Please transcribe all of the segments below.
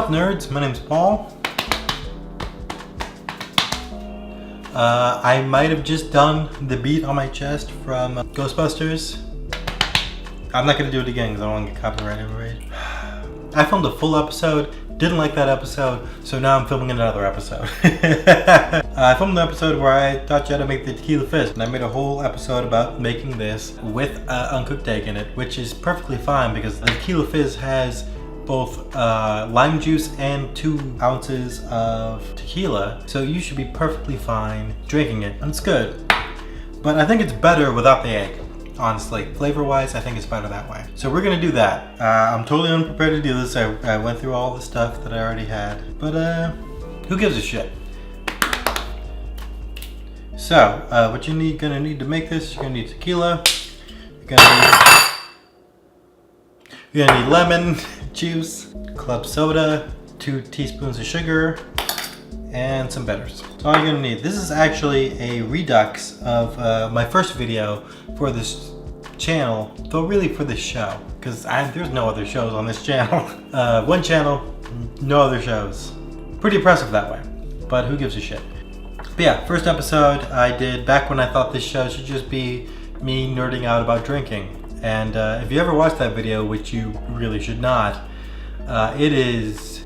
up, nerds? My name's Paul. I might have just done the beat on my chest from Ghostbusters. I'm not gonna do it again because I don't want to get copyrighted. I filmed a full episode, didn't like that episode, so now I'm filming another episode. I filmed the episode where I taught you how to make the Tequila Fizz, and I made a whole episode about making this with uncooked egg in it, which is perfectly fine because the Tequila Fizz has both lime juice and 2 ounces of tequila, so you should be perfectly fine drinking it, and it's good. But I think it's better without the egg, honestly. Flavor-wise, I think it's better that way. So we're gonna do that. I'm totally unprepared to do this. I went through all the stuff that I already had, but who gives a shit? So, what you're gonna need to make this, you're gonna need tequila, you're gonna need lemon juice, club soda, 2 teaspoons of sugar, and some bitters. That's all you're gonna need. This is actually a redux of my first video for this channel, though really for this show, because there's no other shows on this channel. One channel, no other shows. Pretty impressive that way, but who gives a shit? But yeah, first episode I did back when I thought this show should just be me nerding out about drinking. And if you ever watched that video, which you really should not, it is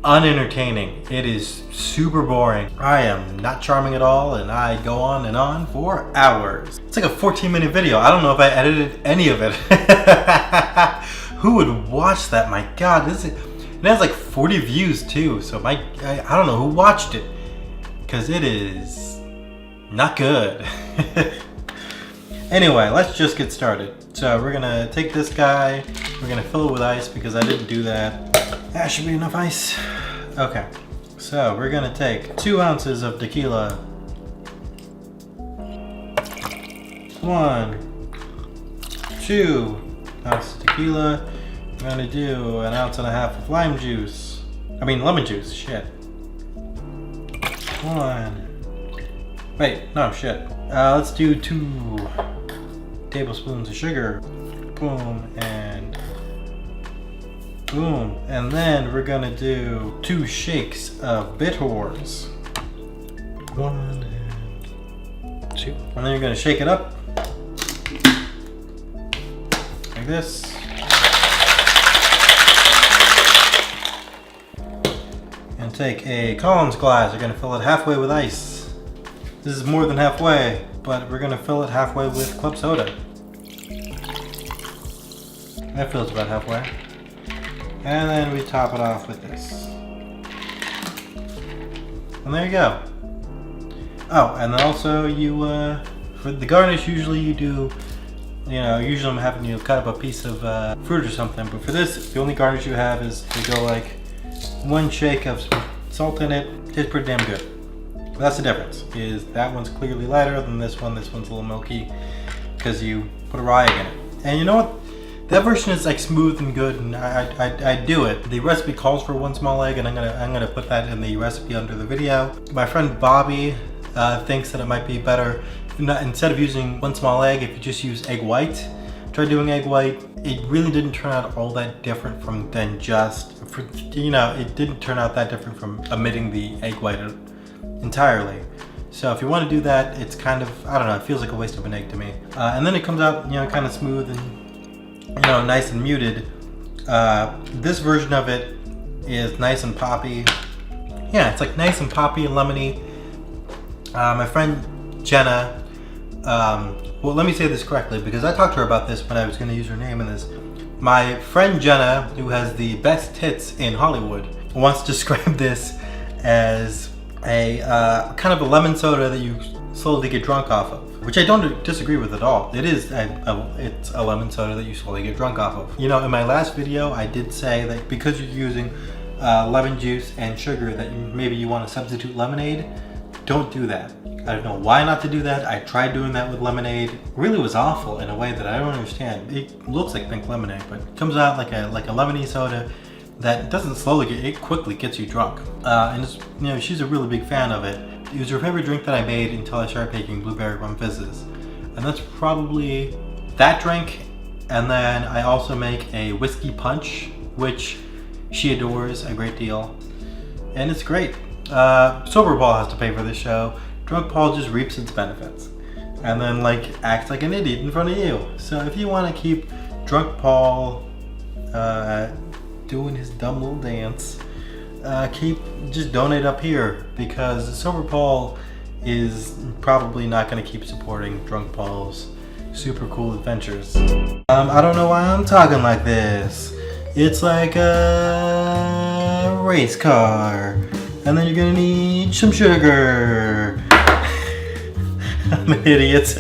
unentertaining. It is super boring. I am not charming at all, and I go on and on for hours. It's like a 14-minute video. I don't know if I edited any of it. Who would watch that? My God, it has like 40 views too. So I don't know who watched it, because it is not good. Anyway, let's just get started. So we're gonna take this guy, we're gonna fill it with ice because I didn't do that. That should be enough ice. Okay, so we're gonna take 2 ounces of tequila. 1, 2 ounces of tequila. I'm gonna do 1.5 ounces of lime juice. I mean lemon juice, shit. 1. Wait, no, shit. Let's do 2 tablespoons of sugar. Boom and boom. And then we're gonna do 2 shakes of bitters. 1 and 2. And then you're gonna shake it up like this. And take a Collins glass. You're gonna fill it halfway with ice. This is more than halfway, but we're gonna fill it halfway with club soda. That fills about halfway. And then we top it off with this. And there you go. Oh, and then also you, for the garnish, usually you do, usually I'm having you cut up a piece of fruit or something, but for this, the only garnish you have is to go like 1 shake of salt in it. Tastes pretty damn good. But that's the difference, is that one's clearly lighter than this one. This one's a little milky because you put a rye egg in it. And you know what? That version is like smooth and good, and I do it. The recipe calls for 1 small egg, and I'm gonna put that in the recipe under the video. My friend Bobby thinks that it might be better instead of using 1 small egg, if you just use egg white. Try doing egg white. It really didn't turn out all that different it didn't turn out that different from omitting the egg white entirely. So if you want to do that, it's kind of, I don't know, it feels like a waste of an egg to me. And then it comes out, kind of smooth and, nice and muted. This version of it is nice and poppy. Yeah, it's like nice and poppy and lemony. My friend Jenna, well, let me say this correctly because I talked to her about this when I was going to use her name in this. My friend Jenna, who has the best tits in Hollywood, wants to describe this as a kind of a lemon soda that you slowly get drunk off of, which I don't disagree with at all. It's a lemon soda that you slowly get drunk off of. In my last video, I did say that because you're using lemon juice and sugar, that maybe you want to substitute lemonade. Don't do that. I don't know why not to do that. I tried doing that with lemonade. It really was awful in a way that I don't understand. It looks like pink lemonade, but it comes out like a lemony soda that doesn't slowly it quickly gets you drunk. And it's, she's a really big fan of it. It was her favorite drink that I made until I started making blueberry rum fizzes. And that's probably that drink. And then I also make a whiskey punch, which she adores a great deal. And it's great. Sober Paul has to pay for this show. Drunk Paul just reaps its benefits. And then acts like an idiot in front of you. So if you want to keep Drunk Paul doing his dumb little dance, just donate up here, because Sober Paul is probably not going to keep supporting Drunk Paul's super cool adventures. I don't know why I'm talking like this. It's like a race car, and then you're gonna need some sugar. I'm an idiot.